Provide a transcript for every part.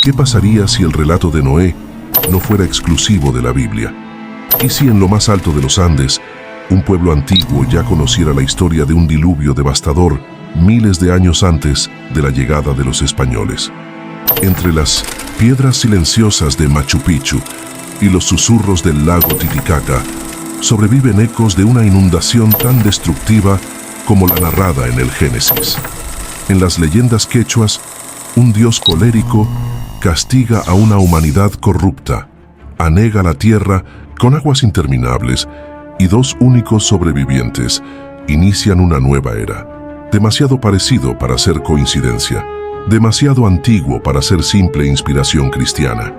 ¿Qué pasaría si el relato de Noé no fuera exclusivo de la Biblia? ¿Y si en lo más alto de los Andes, un pueblo antiguo ya conociera la historia de un diluvio devastador miles de años antes de la llegada de los españoles? Entre las piedras silenciosas de Machu Picchu y los susurros del lago Titicaca, sobreviven ecos de una inundación tan destructiva como la narrada en el Génesis. En las leyendas quechuas, un dios colérico castiga a una humanidad corrupta, anega la tierra con aguas interminables y dos únicos sobrevivientes inician una nueva era. Demasiado parecido para ser coincidencia, demasiado antiguo para ser simple inspiración cristiana.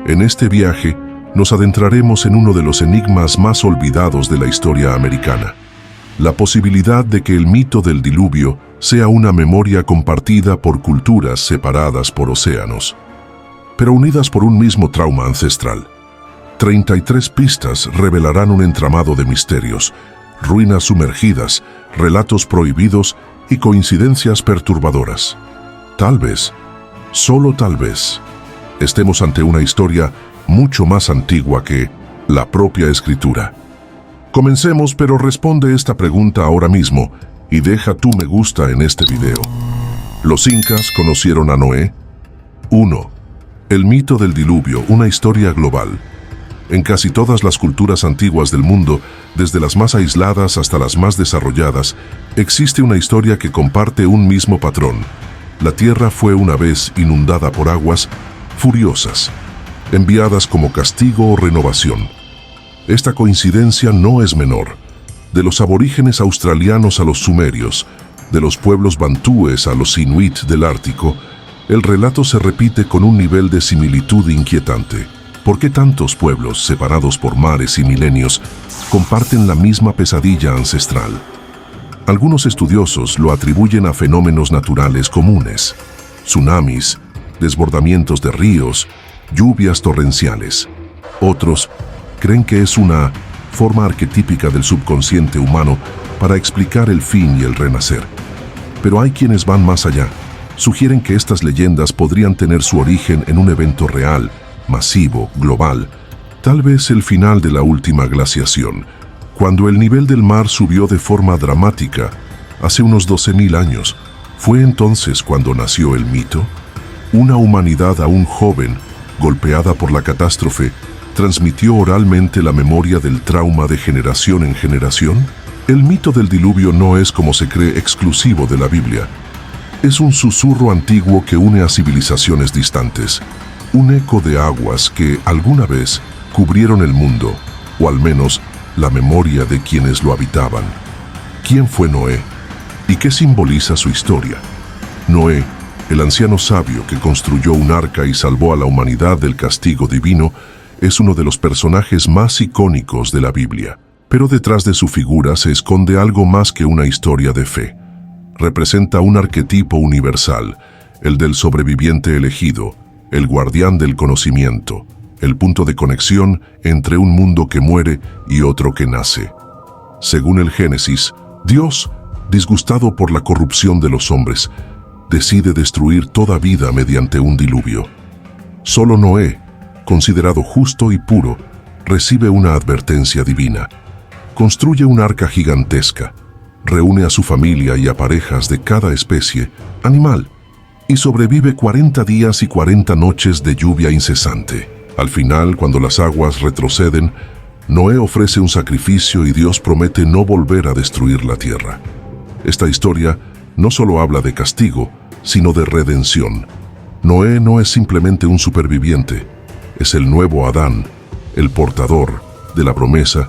En este viaje nos adentraremos en uno de los enigmas más olvidados de la historia americana: la posibilidad de que el mito del diluvio sea una memoria compartida por culturas separadas por océanos, pero unidas por un mismo trauma ancestral. 33 pistas revelarán un entramado de misterios, ruinas sumergidas, relatos prohibidos y coincidencias perturbadoras. Tal vez, solo tal vez, estemos ante una historia mucho más antigua que la propia escritura. Comencemos, pero responde esta pregunta ahora mismo y deja tu me gusta en este video. ¿Los incas conocieron a Noé? 1. El mito del diluvio, una historia global. En casi todas las culturas antiguas del mundo, desde las más aisladas hasta las más desarrolladas, existe una historia que comparte un mismo patrón. La tierra fue una vez inundada por aguas furiosas, enviadas como castigo o renovación. Esta coincidencia no es menor. De los aborígenes australianos a los sumerios, de los pueblos bantúes a los inuit del Ártico, el relato se repite con un nivel de similitud inquietante. ¿Por qué tantos pueblos, separados por mares y milenios, comparten la misma pesadilla ancestral? Algunos estudiosos lo atribuyen a fenómenos naturales comunes: tsunamis, desbordamientos de ríos, lluvias torrenciales. Otros creen que es una forma arquetípica del subconsciente humano para explicar el fin y el renacer. Pero hay quienes van más allá. Sugieren que estas leyendas podrían tener su origen en un evento real, masivo, global, tal vez el final de la última glaciación, cuando el nivel del mar subió de forma dramática hace unos 12.000 años. ¿Fue entonces cuando nació el mito? Una humanidad aún joven, golpeada por la catástrofe, transmitió oralmente la memoria del trauma de generación en generación. El mito del diluvio no es, como se cree, exclusivo de la Biblia. Es un susurro antiguo que une a civilizaciones distantes, un eco de aguas que alguna vez cubrieron el mundo, o al menos la memoria de quienes lo habitaban. ¿Quién fue Noé? ¿Y qué simboliza su historia? Noé, el anciano sabio que construyó un arca y salvó a la humanidad del castigo divino, es uno de los personajes más icónicos de la Biblia. Pero detrás de su figura se esconde algo más que una historia de fe. Representa un arquetipo universal, el del sobreviviente elegido, el guardián del conocimiento, el punto de conexión entre un mundo que muere y otro que nace. Según el Génesis, Dios, disgustado por la corrupción de los hombres, decide destruir toda vida mediante un diluvio. Solo Noé, considerado justo y puro, recibe una advertencia divina. Construye un arca gigantesca, reúne a su familia y a parejas de cada especie animal, y sobrevive 40 días y 40 noches de lluvia incesante. Al final, cuando las aguas retroceden, Noé ofrece un sacrificio y Dios promete no volver a destruir la tierra. Esta historia no solo habla de castigo, sino de redención. Noé no es simplemente un superviviente, es el nuevo Adán, el portador de la promesa,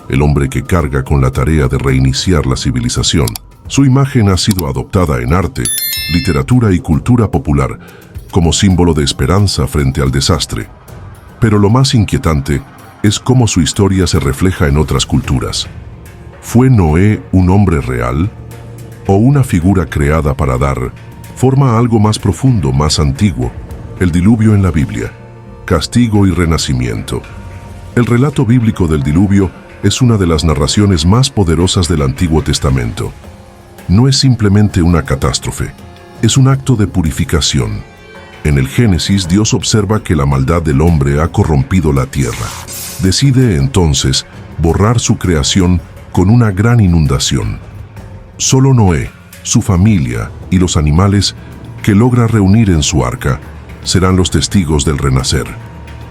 el hombre que carga con la tarea de reiniciar la civilización. Su imagen ha sido adoptada en arte, literatura y cultura popular como símbolo de esperanza frente al desastre. Pero lo más inquietante es cómo su historia se refleja en otras culturas. ¿Fue Noé un hombre real o una figura creada para dar forma a algo más profundo, más antiguo? El diluvio en la Biblia, castigo y renacimiento. El relato bíblico del diluvio es una de las narraciones más poderosas del Antiguo Testamento. No es simplemente una catástrofe, es un acto de purificación. En el Génesis, Dios observa que la maldad del hombre ha corrompido la tierra. Decide entonces borrar su creación con una gran inundación. Solo Noé, su familia y los animales que logra reunir en su arca serán los testigos del renacer.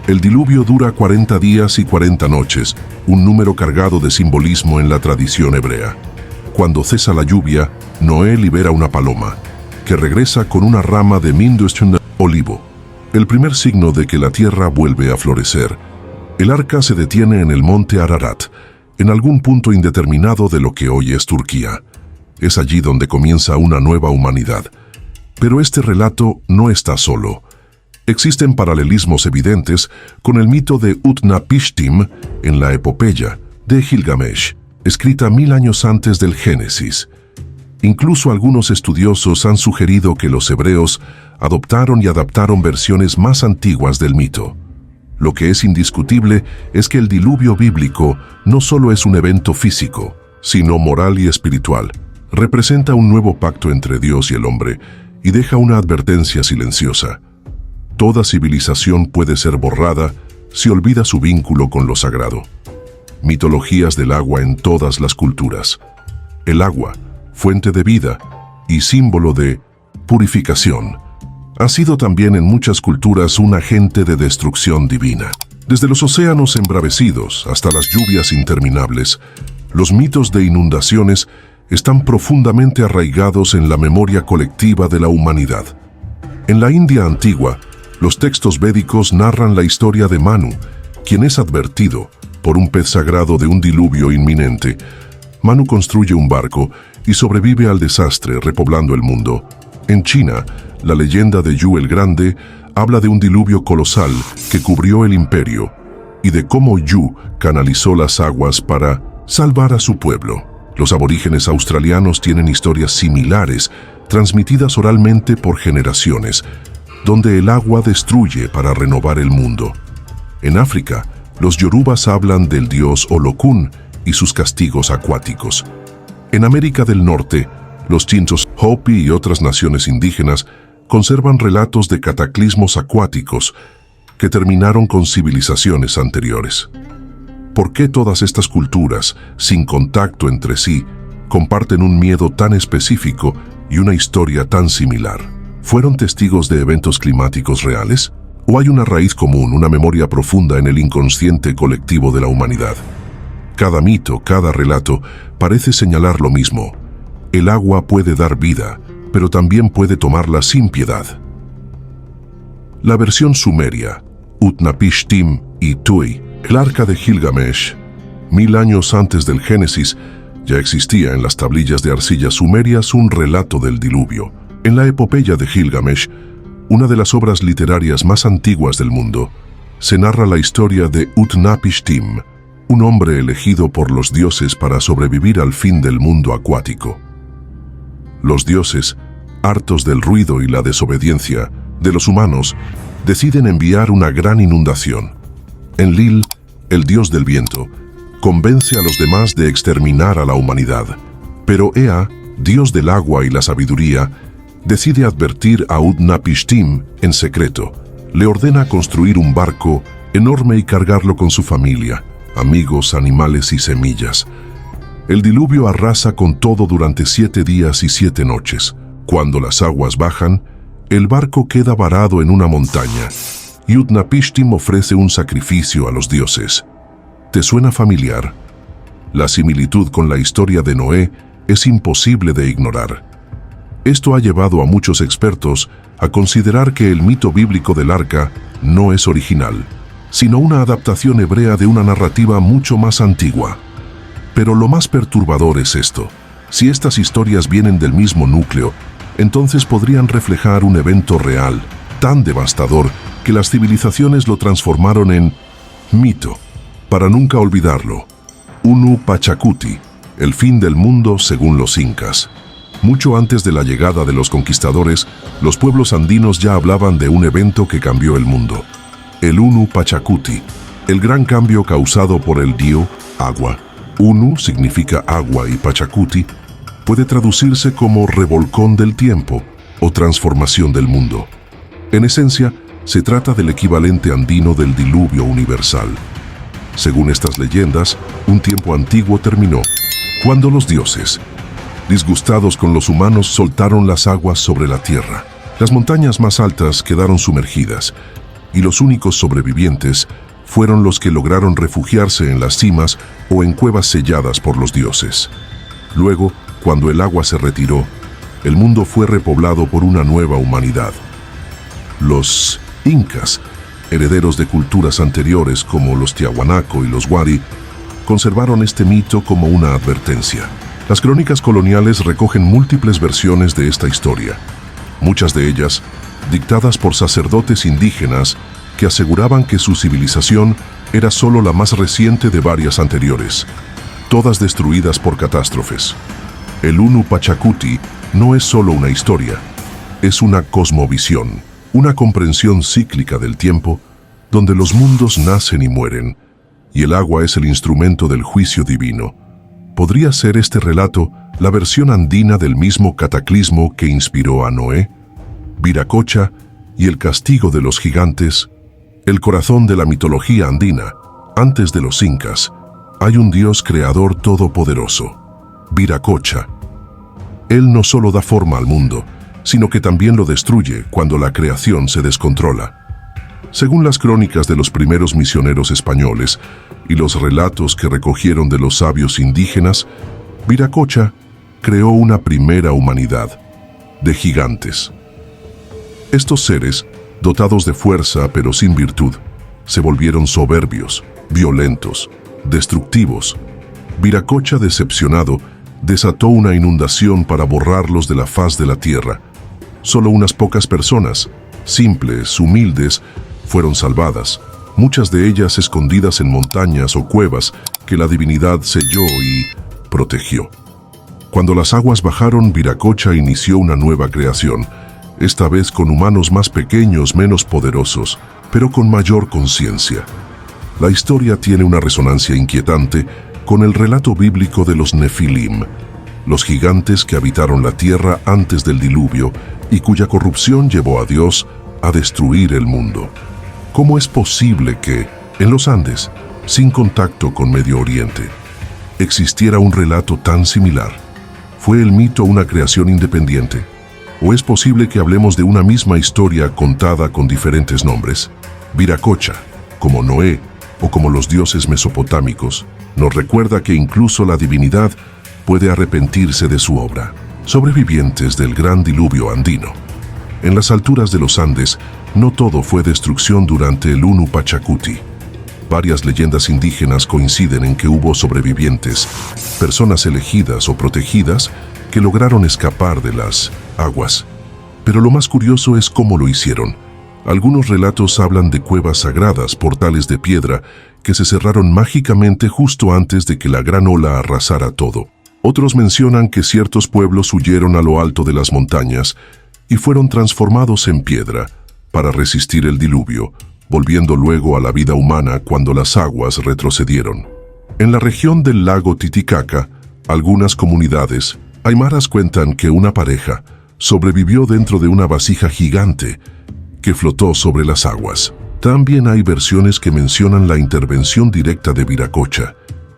El diluvio dura 40 días y 40 noches, un número cargado de simbolismo en la tradición hebrea. Cuando cesa la lluvia, Noé libera una paloma, que regresa con una rama de mindustun olivo, el primer signo de que la tierra vuelve a florecer. El arca se detiene en el monte Ararat, en algún punto indeterminado de lo que hoy es Turquía. Es allí donde comienza una nueva humanidad. Pero este relato no está solo. Existen paralelismos evidentes con el mito de Utnapishtim en la epopeya de Gilgamesh, escrita 1000 años antes del Génesis. Incluso algunos estudiosos han sugerido que los hebreos adoptaron y adaptaron versiones más antiguas del mito. Lo que es indiscutible es que el diluvio bíblico no solo es un evento físico, sino moral y espiritual. Representa un nuevo pacto entre Dios y el hombre y deja una advertencia silenciosa. Toda civilización puede ser borrada si olvida su vínculo con lo sagrado. Mitologías del agua en todas las culturas. El agua, fuente de vida y símbolo de purificación, ha sido también en muchas culturas un agente de destrucción divina. Desde los océanos embravecidos hasta las lluvias interminables, los mitos de inundaciones están profundamente arraigados en la memoria colectiva de la humanidad. En la India antigua, los textos védicos narran la historia de Manu, quien es advertido por un pez sagrado de un diluvio inminente. Manu construye un barco y sobrevive al desastre, repoblando el mundo. En China, la leyenda de Yu el Grande habla de un diluvio colosal que cubrió el imperio y de cómo Yu canalizó las aguas para salvar a su pueblo. Los aborígenes australianos tienen historias similares, transmitidas oralmente por generaciones, donde el agua destruye para renovar el mundo. En África, los yorubas hablan del dios Olokun y sus castigos acuáticos. En América del Norte, los Chinchos, Hopi y otras naciones indígenas conservan relatos de cataclismos acuáticos que terminaron con civilizaciones anteriores. ¿Por qué todas estas culturas, sin contacto entre sí, comparten un miedo tan específico y una historia tan similar? ¿Fueron testigos de eventos climáticos reales? ¿O hay una raíz común, una memoria profunda en el inconsciente colectivo de la humanidad? Cada mito, cada relato, parece señalar lo mismo. El agua puede dar vida, pero también puede tomarla sin piedad. La versión sumeria, Utnapishtim y Tui, el arca de Gilgamesh, 1000 años antes del Génesis, ya existía en las tablillas de arcilla sumerias un relato del diluvio. En la epopeya de Gilgamesh, una de las obras literarias más antiguas del mundo, se narra la historia de Utnapishtim, un hombre elegido por los dioses para sobrevivir al fin del mundo acuático. Los dioses, hartos del ruido y la desobediencia de los humanos, deciden enviar una gran inundación. Enlil, el dios del viento, convence a los demás de exterminar a la humanidad. Pero Ea, dios del agua y la sabiduría, decide advertir a Utnapishtim en secreto. Le ordena construir un barco enorme y cargarlo con su familia, amigos, animales y semillas. El diluvio arrasa con todo durante 7 días y 7 noches. Cuando las aguas bajan, el barco queda varado en una montaña y Utnapishtim ofrece un sacrificio a los dioses. ¿Te suena familiar? La similitud con la historia de Noé es imposible de ignorar. Esto ha llevado a muchos expertos a considerar que el mito bíblico del arca no es original, sino una adaptación hebrea de una narrativa mucho más antigua. Pero lo más perturbador es esto: si estas historias vienen del mismo núcleo, entonces podrían reflejar un evento real, tan devastador que las civilizaciones lo transformaron en mito, para nunca olvidarlo. Unu Pachacuti, el fin del mundo según los incas. Mucho antes de la llegada de los conquistadores, los pueblos andinos ya hablaban de un evento que cambió el mundo. El Unu Pachacuti, el gran cambio causado por el dio agua. Unu significa agua y Pachacuti puede traducirse como revolcón del tiempo o transformación del mundo. En esencia, se trata del equivalente andino del diluvio universal. Según estas leyendas, un tiempo antiguo terminó, cuando los dioses, disgustados con los humanos, soltaron las aguas sobre la tierra. Las montañas más altas quedaron sumergidas, y los únicos sobrevivientes fueron los que lograron refugiarse en las cimas o en cuevas selladas por los dioses. Luego, cuando el agua se retiró, el mundo fue repoblado por una nueva humanidad. Los incas, herederos de culturas anteriores como los Tiahuanaco y los Wari, conservaron este mito como una advertencia. Las crónicas coloniales recogen múltiples versiones de esta historia, muchas de ellas dictadas por sacerdotes indígenas que aseguraban que su civilización era solo la más reciente de varias anteriores, todas destruidas por catástrofes. El Unu Pachacuti no es solo una historia, es una cosmovisión, una comprensión cíclica del tiempo, donde los mundos nacen y mueren, y el agua es el instrumento del juicio divino. ¿Podría ser este relato la versión andina del mismo cataclismo que inspiró a Noé? Viracocha y el castigo de los gigantes. El corazón de la mitología andina. Antes de los incas, hay un Dios creador todopoderoso, Viracocha. Él no solo da forma al mundo, sino que también lo destruye cuando la creación se descontrola. Según las crónicas de los primeros misioneros españoles y los relatos que recogieron de los sabios indígenas, Viracocha creó una primera humanidad, de gigantes. Estos seres, dotados de fuerza pero sin virtud, se volvieron soberbios, violentos, destructivos. Viracocha, decepcionado, desató una inundación para borrarlos de la faz de la tierra. Solo unas pocas personas, simples, humildes, fueron salvadas, muchas de ellas escondidas en montañas o cuevas que la divinidad selló y protegió. Cuando las aguas bajaron, Viracocha inició una nueva creación, esta vez con humanos más pequeños, menos poderosos, pero con mayor conciencia. La historia tiene una resonancia inquietante con el relato bíblico de los Nefilim, los gigantes que habitaron la tierra antes del diluvio y cuya corrupción llevó a Dios a destruir el mundo. ¿Cómo es posible que, en los Andes, sin contacto con Medio Oriente, existiera un relato tan similar? ¿Fue el mito una creación independiente? ¿O es posible que hablemos de una misma historia contada con diferentes nombres? Viracocha, como Noé o como los dioses mesopotámicos, nos recuerda que incluso la divinidad puede arrepentirse de su obra. Sobrevivientes del gran diluvio andino. En las alturas de los Andes, no todo fue destrucción durante el Unu Pachacuti. Varias leyendas indígenas coinciden en que hubo sobrevivientes, personas elegidas o protegidas, que lograron escapar de las aguas. Pero lo más curioso es cómo lo hicieron. Algunos relatos hablan de cuevas sagradas, portales de piedra, que se cerraron mágicamente justo antes de que la gran ola arrasara todo. Otros mencionan que ciertos pueblos huyeron a lo alto de las montañas y fueron transformados en piedra para resistir el diluvio, volviendo luego a la vida humana cuando las aguas retrocedieron. En la región del lago Titicaca, algunas comunidades aymaras cuentan que una pareja sobrevivió dentro de una vasija gigante que flotó sobre las aguas. También hay versiones que mencionan la intervención directa de Viracocha,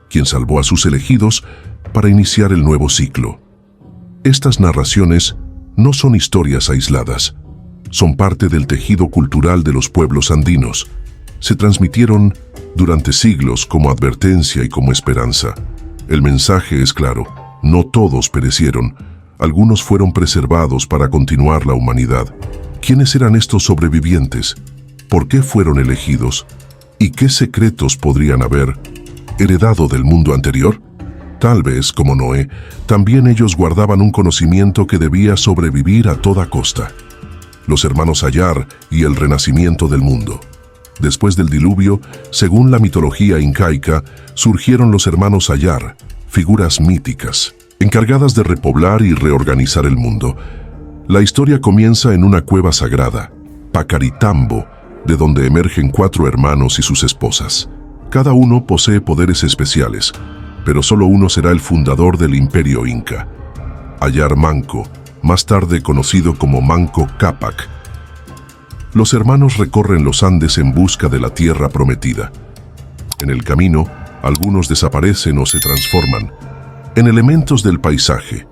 quien salvó a sus elegidos para iniciar el nuevo ciclo. Estas narraciones no son historias aisladas, son parte del tejido cultural de los pueblos andinos. Se transmitieron durante siglos como advertencia y como esperanza. El mensaje es claro, no todos perecieron, algunos fueron preservados para continuar la humanidad. ¿Quiénes eran estos sobrevivientes? ¿Por qué fueron elegidos? ¿Y qué secretos podrían haber heredado del mundo anterior? Tal vez, como Noé, también ellos guardaban un conocimiento que debía sobrevivir a toda costa. Los hermanos Ayar y el renacimiento del mundo. Después del diluvio, según la mitología incaica, surgieron los hermanos Ayar, figuras míticas, encargadas de repoblar y reorganizar el mundo. La historia comienza en una cueva sagrada, Pacaritambo, de donde emergen 4 hermanos y sus esposas. Cada uno posee poderes especiales, pero solo uno será el fundador del imperio inca, Ayar Manco, más tarde conocido como Manco Cápac. los hermanos recorren los Andes en busca de la tierra prometida. En el camino, algunos desaparecen o se transforman en elementos del paisaje.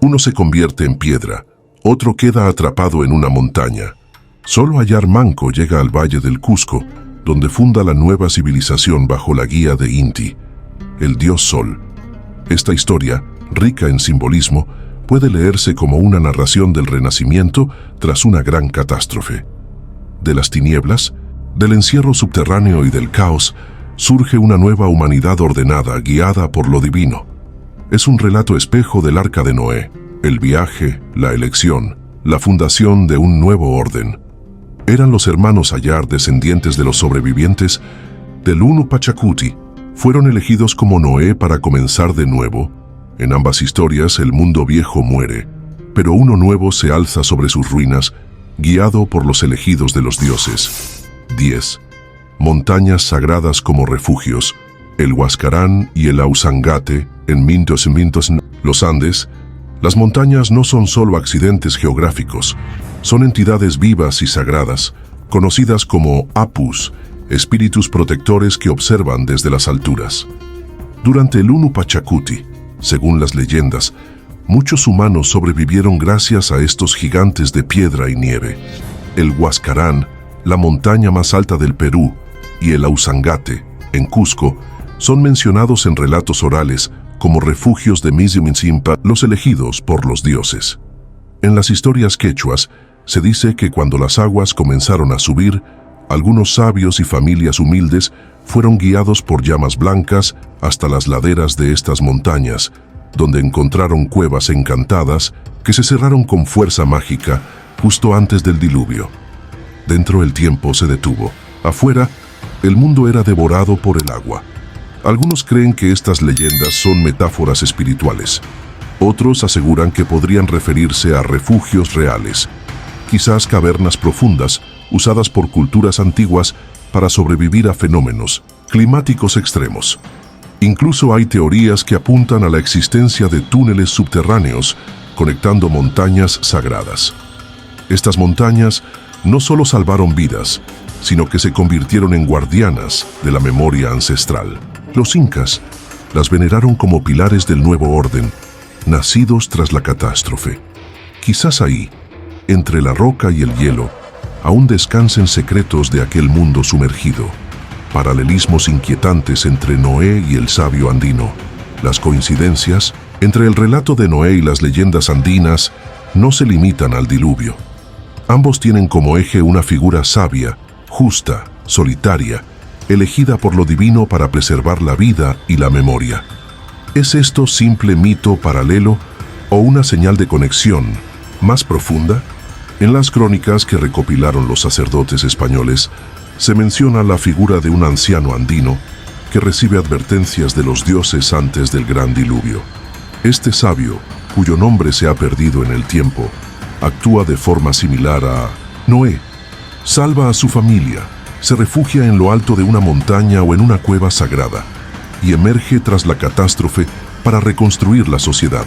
Uno se convierte en piedra, otro queda atrapado en una montaña. Solo Ayar Manco llega al Valle del Cusco, donde funda la nueva civilización bajo la guía de Inti, el dios Sol. Esta historia, rica en simbolismo, puede leerse como una narración del renacimiento tras una gran catástrofe. De las tinieblas, del encierro subterráneo y del caos, surge una nueva humanidad ordenada, guiada por lo divino. Es un relato espejo del Arca de Noé, el viaje, la elección, la fundación de un nuevo orden. Eran los hermanos Ayar, descendientes de los sobrevivientes del Unu Pachacuti. Fueron elegidos como Noé para comenzar de nuevo. En ambas historias el mundo viejo muere, pero uno nuevo se alza sobre sus ruinas, guiado por los elegidos de los dioses. 10. Montañas sagradas como refugios. El Huascarán y el Ausangate, en Mintos, los Andes. Las montañas no son solo accidentes geográficos, son entidades vivas y sagradas, conocidas como Apus, espíritus protectores que observan desde las alturas. Durante el Unu Pachacuti, según las leyendas, muchos humanos sobrevivieron gracias a estos gigantes de piedra y nieve. El Huascarán, la montaña más alta del Perú, y el Ausangate, en Cusco, son mencionados en relatos orales como refugios de Misiminsimpa, los elegidos por los dioses. En las historias quechuas, se dice que cuando las aguas comenzaron a subir, algunos sabios y familias humildes fueron guiados por llamas blancas hasta las laderas de estas montañas, donde encontraron cuevas encantadas que se cerraron con fuerza mágica justo antes del diluvio. Dentro el tiempo se detuvo. Afuera, el mundo era devorado por el agua. Algunos creen que estas leyendas son metáforas espirituales. Otros aseguran que podrían referirse a refugios reales, quizás cavernas profundas usadas por culturas antiguas para sobrevivir a fenómenos climáticos extremos. Incluso hay teorías que apuntan a la existencia de túneles subterráneos conectando montañas sagradas. Estas montañas no solo salvaron vidas, sino que se convirtieron en guardianas de la memoria ancestral. Los incas las veneraron como pilares del nuevo orden, nacidos tras la catástrofe. Quizás ahí, entre la roca y el hielo, aún descansen secretos de aquel mundo sumergido. Paralelismos inquietantes entre Noé y el sabio andino. Las coincidencias entre el relato de Noé y las leyendas andinas no se limitan al diluvio. Ambos tienen como eje una figura sabia, justa, solitaria, elegida por lo divino para preservar la vida y la memoria. ¿Es esto simple mito paralelo o una señal de conexión más profunda? En las crónicas que recopilaron los sacerdotes españoles, se menciona la figura de un anciano andino que recibe advertencias de los dioses antes del gran diluvio. Este sabio, cuyo nombre se ha perdido en el tiempo, actúa de forma similar a Noé. Salva a su familia, se refugia en lo alto de una montaña o en una cueva sagrada y emerge tras la catástrofe para reconstruir la sociedad.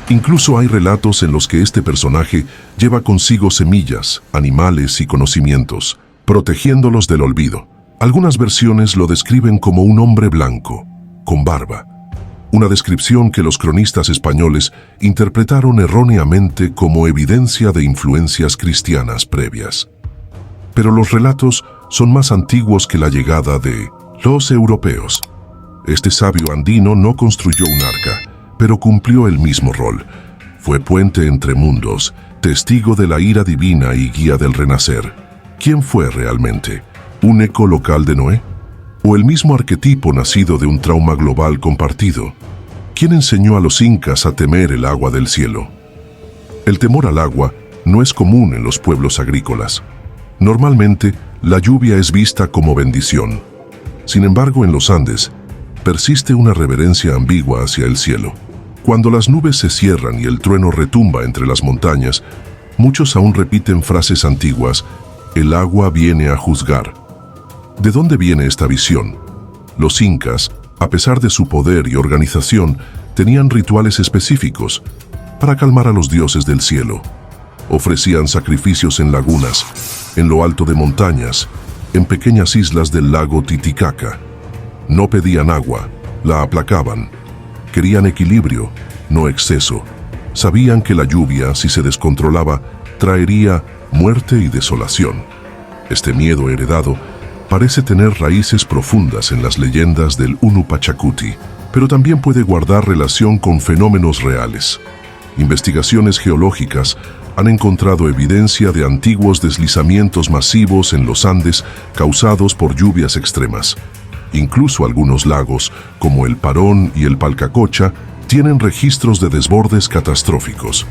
Incluso hay relatos en los que este personaje lleva consigo semillas, animales y conocimientos, protegiéndolos del olvido. Algunas versiones lo describen como un hombre blanco, con barba, una descripción que los cronistas españoles interpretaron erróneamente como evidencia de influencias cristianas previas. Pero los relatos son más antiguos que la llegada de los europeos. Este sabio andino no construyó un arca, pero cumplió el mismo rol. Fue puente entre mundos, testigo de la ira divina y guía del renacer. ¿Quién fue realmente? ¿Un eco local de Noé? ¿O el mismo arquetipo nacido de un trauma global compartido? ¿Quién enseñó a los incas a temer el agua del cielo? El temor al agua no es común en los pueblos agrícolas. Normalmente, la lluvia es vista como bendición. Sin embargo, en los Andes, persiste una reverencia ambigua hacia el cielo. Cuando las nubes se cierran y el trueno retumba entre las montañas, muchos aún repiten frases antiguas: el agua viene a juzgar. ¿De dónde viene esta visión? Los incas, a pesar de su poder y organización, tenían rituales específicos para calmar a los dioses del cielo. Ofrecían sacrificios en lagunas, en lo alto de montañas, en pequeñas islas del lago Titicaca. No pedían agua, la aplacaban. Querían equilibrio, no exceso. Sabían que la lluvia, si se descontrolaba, traería muerte y desolación. Este miedo heredado parece tener raíces profundas en las leyendas del Unu Pachacuti, pero también puede guardar relación con fenómenos reales. Investigaciones geológicas han encontrado evidencia de antiguos deslizamientos masivos en los Andes causados por lluvias extremas. Incluso algunos lagos, como el Parón y el Palcacocha, tienen registros de desbordes catastróficos.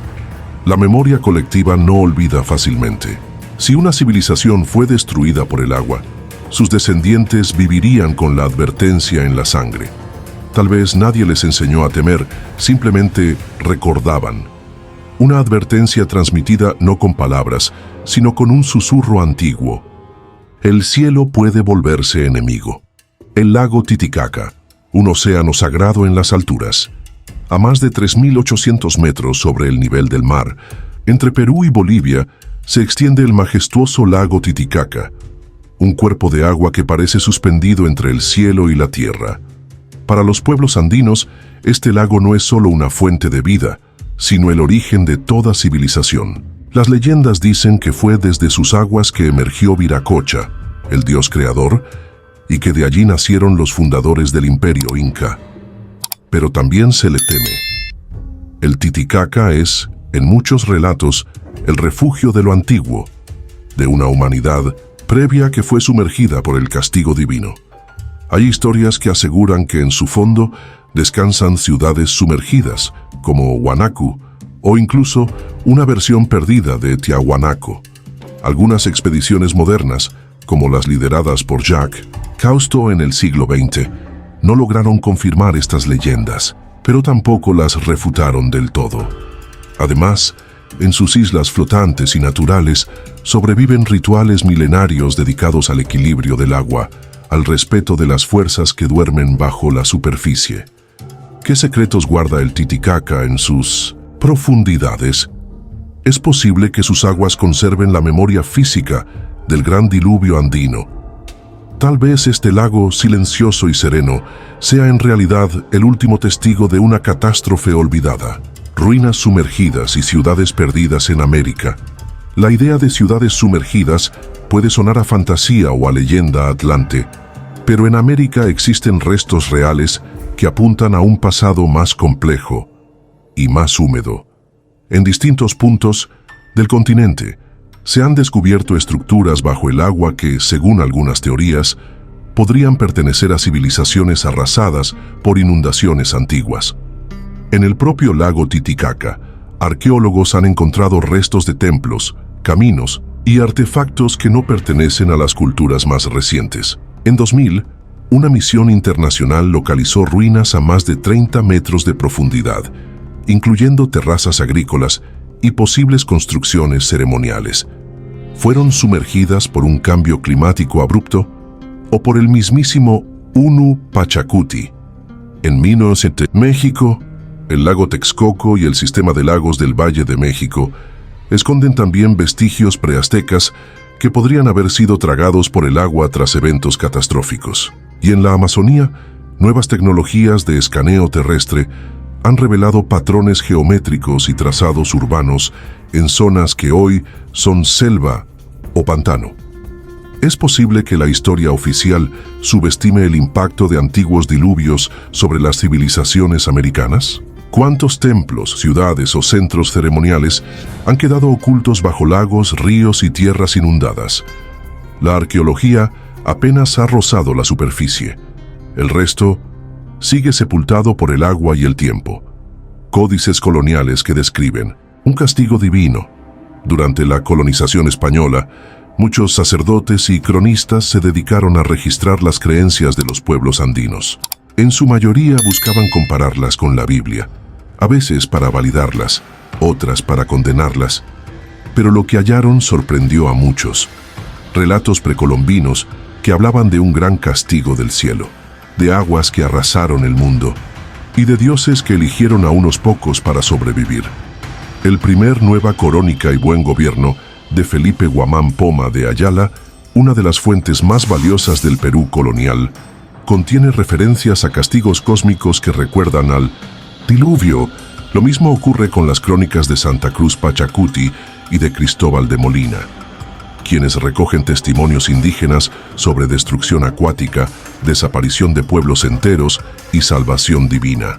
La memoria colectiva no olvida fácilmente. Si una civilización fue destruida por el agua, sus descendientes vivirían con la advertencia en la sangre. Tal vez nadie les enseñó a temer, simplemente recordaban. Una advertencia transmitida no con palabras, sino con un susurro antiguo. El cielo puede volverse enemigo. El lago Titicaca, un océano sagrado en las alturas. A más de 3.800 metros sobre el nivel del mar, entre Perú y Bolivia, se extiende el majestuoso lago Titicaca, un cuerpo de agua que parece suspendido entre el cielo y la tierra. Para los pueblos andinos, este lago no es solo una fuente de vida, sino el origen de toda civilización. Las leyendas dicen que fue desde sus aguas que emergió Viracocha, el dios creador, y que de allí nacieron los fundadores del imperio inca. Pero también se le teme. El Titicaca es, en muchos relatos, el refugio de lo antiguo, de una humanidad previa que fue sumergida por el castigo divino. Hay historias que aseguran que en su fondo descansan ciudades sumergidas, como Huanacu, o incluso una versión perdida de Tiahuanaco. Algunas expediciones modernas, como las lideradas por Jacques Cousteau en el siglo XX, no lograron confirmar estas leyendas, pero tampoco las refutaron del todo. Además, en sus islas flotantes y naturales sobreviven rituales milenarios dedicados al equilibrio del agua, al respeto de las fuerzas que duermen bajo la superficie. ¿Qué secretos guarda el Titicaca en sus profundidades? Es posible que sus aguas conserven la memoria física del gran diluvio andino. Tal vez este lago silencioso y sereno sea en realidad el último testigo de una catástrofe olvidada. Ruinas sumergidas y ciudades perdidas en América. La idea de ciudades sumergidas puede sonar a fantasía o a leyenda atlante, pero en América existen restos reales que apuntan a un pasado más complejo y más húmedo. En distintos puntos del continente se han descubierto estructuras bajo el agua que, según algunas teorías, podrían pertenecer a civilizaciones arrasadas por inundaciones antiguas. En el propio lago Titicaca, arqueólogos han encontrado restos de templos, caminos y artefactos que no pertenecen a las culturas más recientes. En 2000, una misión internacional localizó ruinas a más de 30 metros de profundidad, incluyendo terrazas agrícolas y posibles construcciones ceremoniales. ¿Fueron sumergidas por un cambio climático abrupto o por el mismísimo Unu Pachacuti? En México, el lago Texcoco y el sistema de lagos del Valle de México esconden también vestigios preaztecas que podrían haber sido tragados por el agua tras eventos catastróficos. Y en la Amazonía, nuevas tecnologías de escaneo terrestre han revelado patrones geométricos y trazados urbanos en zonas que hoy son selva o pantano. ¿Es posible que la historia oficial subestime el impacto de antiguos diluvios sobre las civilizaciones americanas? ¿Cuántos templos, ciudades o centros ceremoniales han quedado ocultos bajo lagos, ríos y tierras inundadas? La arqueología apenas ha rozado la superficie. El resto sigue sepultado por el agua y el tiempo. Códices coloniales que describen un castigo divino. Durante la colonización española, muchos sacerdotes y cronistas se dedicaron a registrar las creencias de los pueblos andinos. En su mayoría buscaban compararlas con la Biblia, a veces para validarlas, otras para condenarlas. Pero lo que hallaron sorprendió a muchos. Relatos precolombinos que hablaban de un gran castigo del cielo, de aguas que arrasaron el mundo y de dioses que eligieron a unos pocos para sobrevivir. El primer Nueva Crónica y Buen Gobierno de Felipe Guamán Poma de Ayala, una de las fuentes más valiosas del Perú colonial, contiene referencias a castigos cósmicos que recuerdan al diluvio. Lo mismo ocurre con las crónicas de Santa Cruz Pachacuti y de Cristóbal de Molina, quienes recogen testimonios indígenas sobre destrucción acuática, desaparición de pueblos enteros y salvación divina.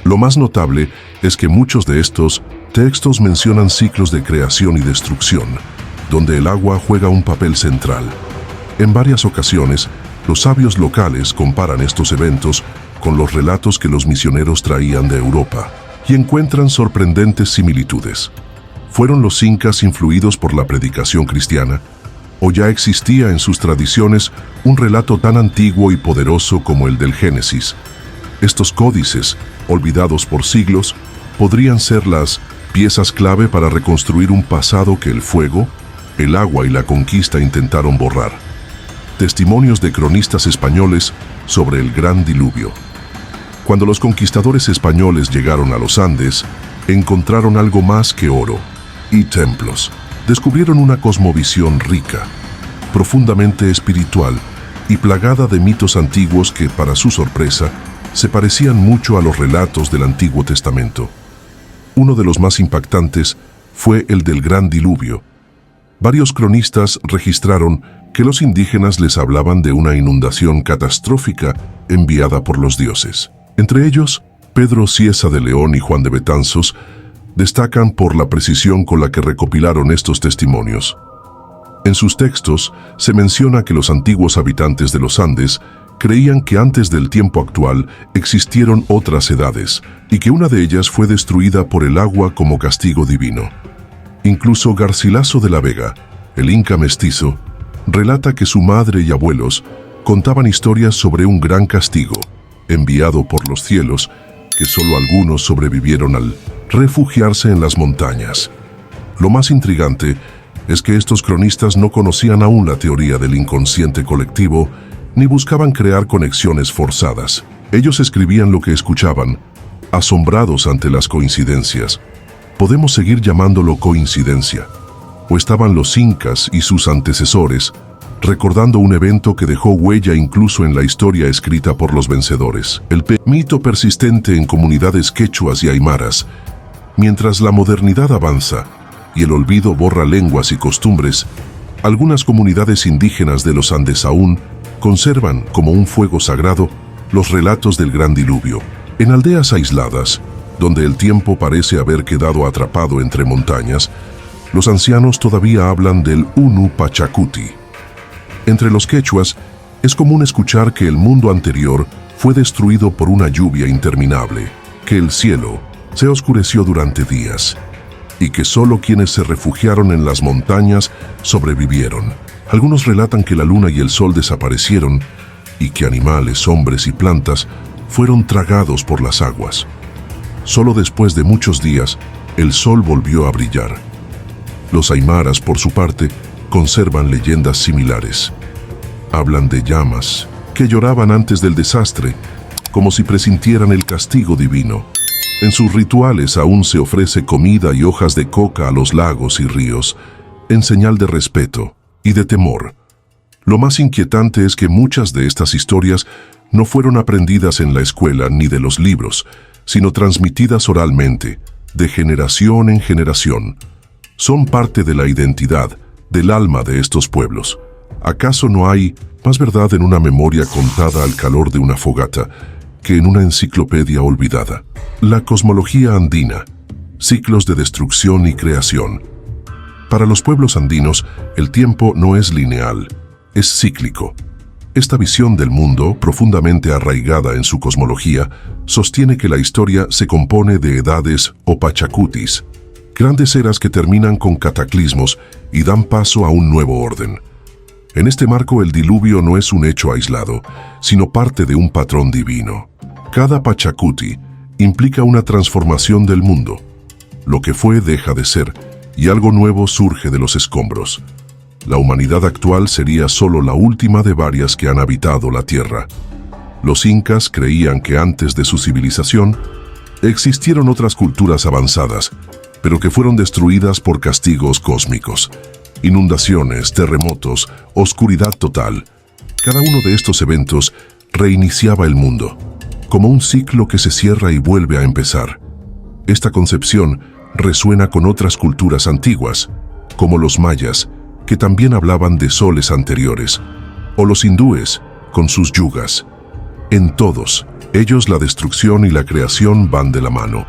Lo más notable es que muchos de estos textos mencionan ciclos de creación y destrucción, donde el agua juega un papel central. En varias ocasiones, los sabios locales comparan estos eventos con los relatos que los misioneros traían de Europa y encuentran sorprendentes similitudes. ¿Fueron los incas influidos por la predicación cristiana? ¿O ya existía en sus tradiciones un relato tan antiguo y poderoso como el del Génesis? Estos códices, olvidados por siglos, podrían ser las piezas clave para reconstruir un pasado que el fuego, el agua y la conquista intentaron borrar. Testimonios de cronistas españoles sobre el Gran Diluvio. Cuando los conquistadores españoles llegaron a los Andes, encontraron algo más que oro y templos. Descubrieron una cosmovisión rica, profundamente espiritual y plagada de mitos antiguos que, para su sorpresa, se parecían mucho a los relatos del Antiguo Testamento. Uno de los más impactantes fue el del Gran Diluvio. Varios cronistas registraron que los indígenas les hablaban de una inundación catastrófica enviada por los dioses. Entre ellos, Pedro Cieza de León y Juan de Betanzos destacan por la precisión con la que recopilaron estos testimonios. En sus textos se menciona que los antiguos habitantes de los Andes creían que antes del tiempo actual existieron otras edades y que una de ellas fue destruida por el agua como castigo divino. Incluso Garcilaso de la Vega, el inca mestizo, relata que su madre y abuelos contaban historias sobre un gran castigo enviado por los cielos, que solo algunos sobrevivieron al refugiarse en las montañas. Lo más intrigante es que estos cronistas no conocían aún la teoría del inconsciente colectivo ni buscaban crear conexiones forzadas. Ellos escribían lo que escuchaban, asombrados ante las coincidencias. ¿Podemos seguir llamándolo coincidencia? ¿O estaban los incas y sus antecesores recordando un evento que dejó huella incluso en la historia escrita por los vencedores? El mito persistente en comunidades quechuas y aymaras. Mientras la modernidad avanza y el olvido borra lenguas y costumbres, algunas comunidades indígenas de los Andes aún conservan como un fuego sagrado los relatos del Gran Diluvio. En aldeas aisladas, donde el tiempo parece haber quedado atrapado entre montañas, los ancianos todavía hablan del Unu Pachacuti. Entre los quechuas, es común escuchar que el mundo anterior fue destruido por una lluvia interminable, que el cielo se oscureció durante días, y que solo quienes se refugiaron en las montañas sobrevivieron. Algunos relatan que la luna y el sol desaparecieron, y que animales, hombres y plantas fueron tragados por las aguas. Solo después de muchos días, el sol volvió a brillar. Los aymaras, por su parte, conservan leyendas similares. Hablan de llamas que lloraban antes del desastre, como si presintieran el castigo divino. En sus rituales aún se ofrece comida y hojas de coca a los lagos y ríos, en señal de respeto y de temor. Lo más inquietante es que muchas de estas historias no fueron aprendidas en la escuela ni de los libros, sino transmitidas oralmente, de generación en generación. Son parte de la identidad, del alma de estos pueblos. ¿Acaso no hay más verdad en una memoria contada al calor de una fogata que en una enciclopedia olvidada? La cosmología andina, ciclos de destrucción y creación. Para los pueblos andinos, el tiempo no es lineal, es cíclico. Esta visión del mundo, profundamente arraigada en su cosmología, sostiene que la historia se compone de edades o pachacutis, grandes eras que terminan con cataclismos y dan paso a un nuevo orden. En este marco, el diluvio no es un hecho aislado, sino parte de un patrón divino. Cada pachacuti implica una transformación del mundo. Lo que fue deja de ser, y algo nuevo surge de los escombros. La humanidad actual sería solo la última de varias que han habitado la Tierra. Los incas creían que antes de su civilización existieron otras culturas avanzadas, pero que fueron destruidas por castigos cósmicos. Inundaciones, terremotos, oscuridad total. Cada uno de estos eventos reiniciaba el mundo, como un ciclo que se cierra y vuelve a empezar. Esta concepción resuena con otras culturas antiguas, como los mayas, que también hablaban de soles anteriores, o los hindúes, con sus yugas. En todos ellos la destrucción y la creación van de la mano.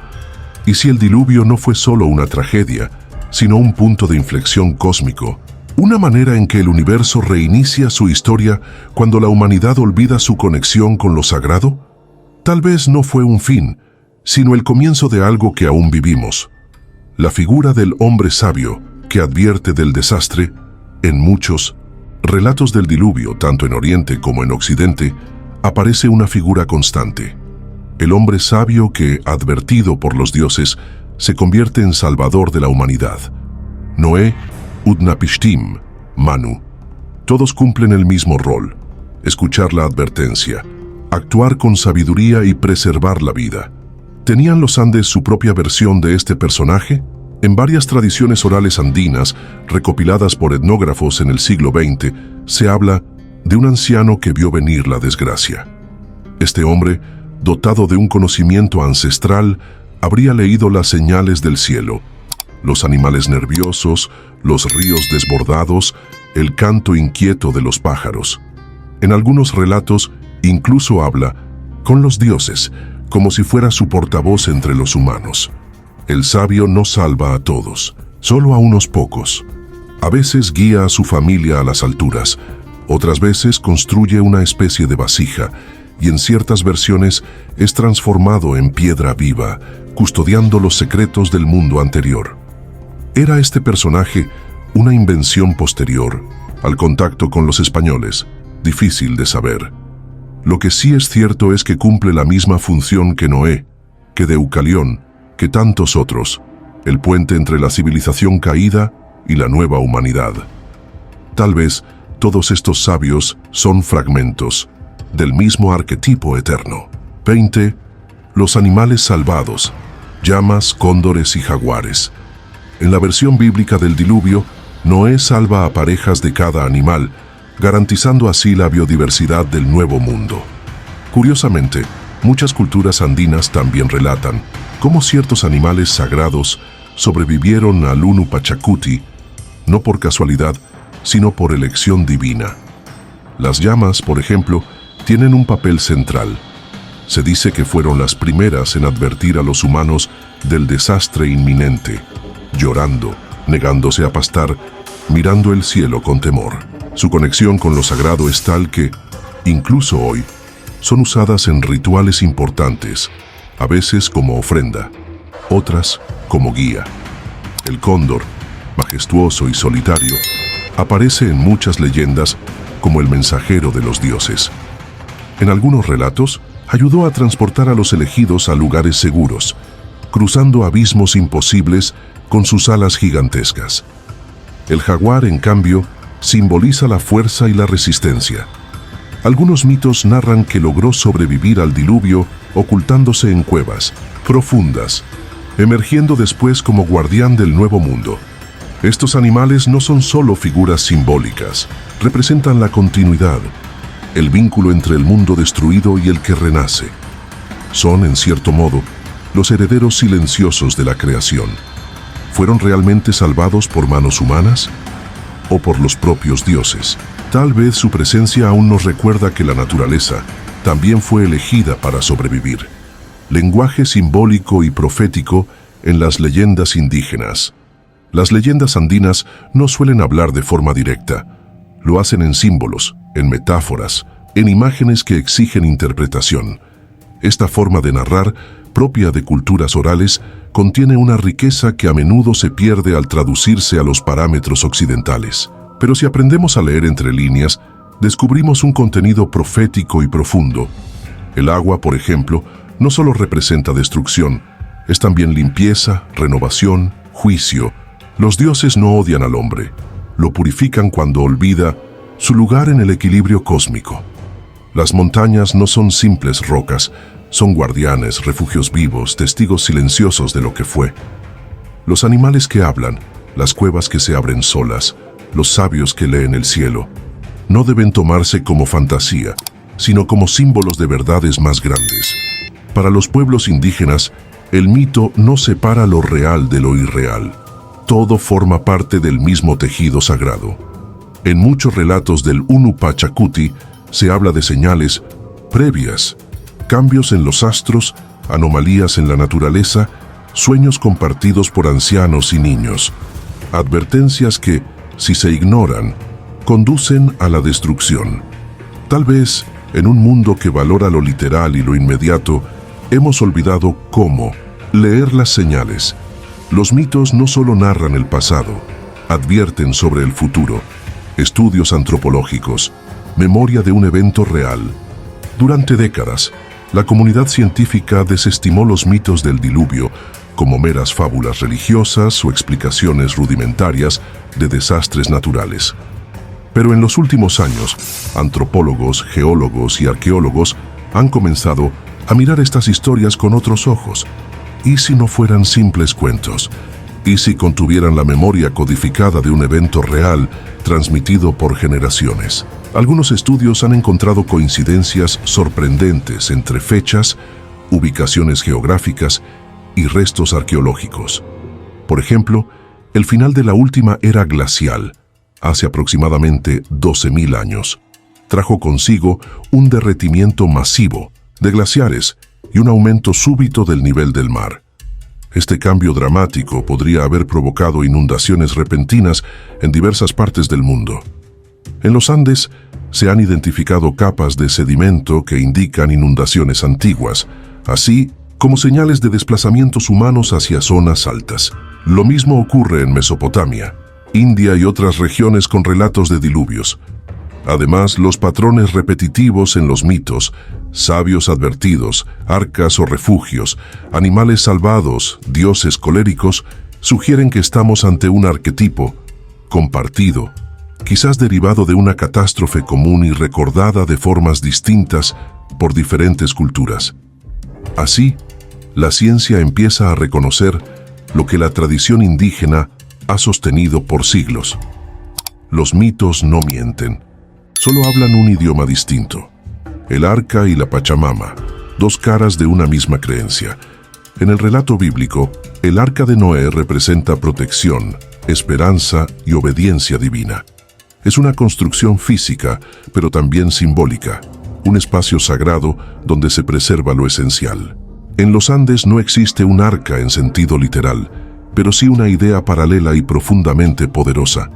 Y si el diluvio no fue solo una tragedia, sino un punto de inflexión cósmico, una manera en que el universo reinicia su historia cuando la humanidad olvida su conexión con lo sagrado, tal vez no fue un fin, sino el comienzo de algo que aún vivimos. La figura del hombre sabio que advierte del desastre, en muchos relatos del diluvio, tanto en Oriente como en Occidente, aparece una figura constante. El hombre sabio que, advertido por los dioses, se convierte en salvador de la humanidad. Noé, Utnapishtim, Manu. Todos cumplen el mismo rol: escuchar la advertencia, actuar con sabiduría y preservar la vida. ¿Tenían los Andes su propia versión de este personaje? En varias tradiciones orales andinas, recopiladas por etnógrafos en el siglo XX, se habla de un anciano que vio venir la desgracia. Este hombre, dotado de un conocimiento ancestral, habría leído las señales del cielo: los animales nerviosos, los ríos desbordados, el canto inquieto de los pájaros. En algunos relatos incluso habla con los dioses, como si fuera su portavoz entre los humanos. El sabio no salva a todos, solo a unos pocos. A veces guía a su familia a las alturas, otras veces construye una especie de vasija, y en ciertas versiones es transformado en piedra viva, custodiando los secretos del mundo anterior. ¿Era este personaje una invención posterior al contacto con los españoles? Difícil de saber. Lo que sí es cierto es que cumple la misma función que Noé, que Deucalión, que tantos otros, el puente entre la civilización caída y la nueva humanidad. Tal vez todos estos sabios son fragmentos del mismo arquetipo eterno. 20. Los animales salvados: llamas, cóndores y jaguares. En la versión bíblica del diluvio, Noé salva a parejas de cada animal, garantizando así la biodiversidad del nuevo mundo. Curiosamente, muchas culturas andinas también relatan cómo ciertos animales sagrados sobrevivieron al Unu Pachacuti, no por casualidad, sino por elección divina. Las llamas, por ejemplo, tienen un papel central. Se dice que fueron las primeras en advertir a los humanos del desastre inminente, llorando, negándose a pastar, mirando el cielo con temor. Su conexión con lo sagrado es tal que, incluso hoy, son usadas en rituales importantes, a veces como ofrenda, otras como guía. El cóndor, majestuoso y solitario, aparece en muchas leyendas como el mensajero de los dioses. En algunos relatos, ayudó a transportar a los elegidos a lugares seguros, cruzando abismos imposibles con sus alas gigantescas. El jaguar, en cambio, simboliza la fuerza y la resistencia. Algunos mitos narran que logró sobrevivir al diluvio ocultándose en cuevas profundas, emergiendo después como guardián del nuevo mundo. Estos animales no son solo figuras simbólicas, representan la continuidad, el vínculo entre el mundo destruido y el que renace. Son, en cierto modo, los herederos silenciosos de la creación. ¿Fueron realmente salvados por manos humanas o por los propios dioses? Tal vez su presencia aún nos recuerda que la naturaleza también fue elegida para sobrevivir. Lenguaje simbólico y profético en las leyendas indígenas. Las leyendas andinas no suelen hablar de forma directa. Lo hacen en símbolos, en metáforas, en imágenes que exigen interpretación. Esta forma de narrar, propia de culturas orales, contiene una riqueza que a menudo se pierde al traducirse a los parámetros occidentales. Pero si aprendemos a leer entre líneas, descubrimos un contenido profético y profundo. El agua, por ejemplo, no solo representa destrucción, es también limpieza, renovación, juicio. Los dioses no odian al hombre, lo purifican cuando olvida su lugar en el equilibrio cósmico. Las montañas no son simples rocas, son guardianes, refugios vivos, testigos silenciosos de lo que fue. Los animales que hablan, las cuevas que se abren solas, los sabios que leen el cielo, no deben tomarse como fantasía, sino como símbolos de verdades más grandes. Para los pueblos indígenas, el mito no separa lo real de lo irreal. Todo forma parte del mismo tejido sagrado. En muchos relatos del Unu Pachacuti se habla de señales previas, cambios en los astros, anomalías en la naturaleza, sueños compartidos por ancianos y niños, advertencias que, si se ignoran, conducen a la destrucción. Tal vez, en un mundo que valora lo literal y lo inmediato, hemos olvidado cómo leer las señales. Los mitos no solo narran el pasado, advierten sobre el futuro. Estudios antropológicos, memoria de un evento real. Durante décadas, la comunidad científica desestimó los mitos del diluvio como meras fábulas religiosas o explicaciones rudimentarias de desastres naturales. Pero en los últimos años, antropólogos, geólogos y arqueólogos han comenzado a mirar estas historias con otros ojos. ¿Y si no fueran simples cuentos? ¿Y si contuvieran la memoria codificada de un evento real transmitido por generaciones? Algunos estudios han encontrado coincidencias sorprendentes entre fechas, ubicaciones geográficas y restos arqueológicos. Por ejemplo, el final de la última era glacial, hace aproximadamente 12.000 años, trajo consigo un derretimiento masivo de glaciares y un aumento súbito del nivel del mar. Este cambio dramático podría haber provocado inundaciones repentinas en diversas partes del mundo. En los Andes se han identificado capas de sedimento que indican inundaciones antiguas, así como señales de desplazamientos humanos hacia zonas altas. Lo mismo ocurre en Mesopotamia, India y otras regiones con relatos de diluvios. Además, los patrones repetitivos en los mitos, sabios advertidos, arcas o refugios, animales salvados, dioses coléricos, sugieren que estamos ante un arquetipo compartido, quizás derivado de una catástrofe común y recordada de formas distintas por diferentes culturas. Así, la ciencia empieza a reconocer lo que la tradición indígena ha sostenido por siglos. Los mitos no mienten, solo hablan un idioma distinto. El arca y la Pachamama, dos caras de una misma creencia. En el relato bíblico, el arca de Noé representa protección, esperanza y obediencia divina. Es una construcción física, pero también simbólica, un espacio sagrado donde se preserva lo esencial. En los Andes no existe un arca en sentido literal, pero sí una idea paralela y profundamente poderosa.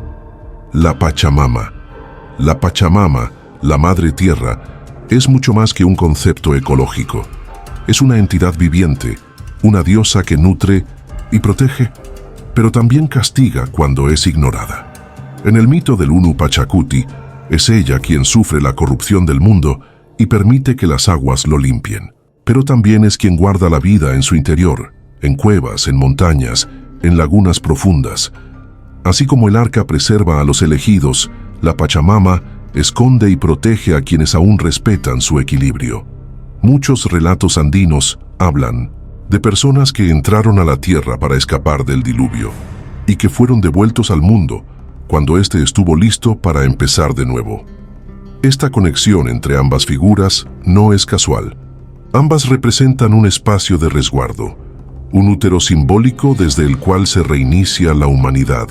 La Pachamama. La Pachamama, la Madre Tierra, es mucho más que un concepto ecológico. Es una entidad viviente, una diosa que nutre y protege, pero también castiga cuando es ignorada. En el mito del Unu Pachacuti, es ella quien sufre la corrupción del mundo y permite que las aguas lo limpien. Pero también es quien guarda la vida en su interior, en cuevas, en montañas, en lagunas profundas. Así como el arca preserva a los elegidos, la Pachamama esconde y protege a quienes aún respetan su equilibrio. Muchos relatos andinos hablan de personas que entraron a la tierra para escapar del diluvio y que fueron devueltos al mundo cuando éste estuvo listo para empezar de nuevo. Esta conexión entre ambas figuras no es casual. Ambas representan un espacio de resguardo, un útero simbólico desde el cual se reinicia la humanidad.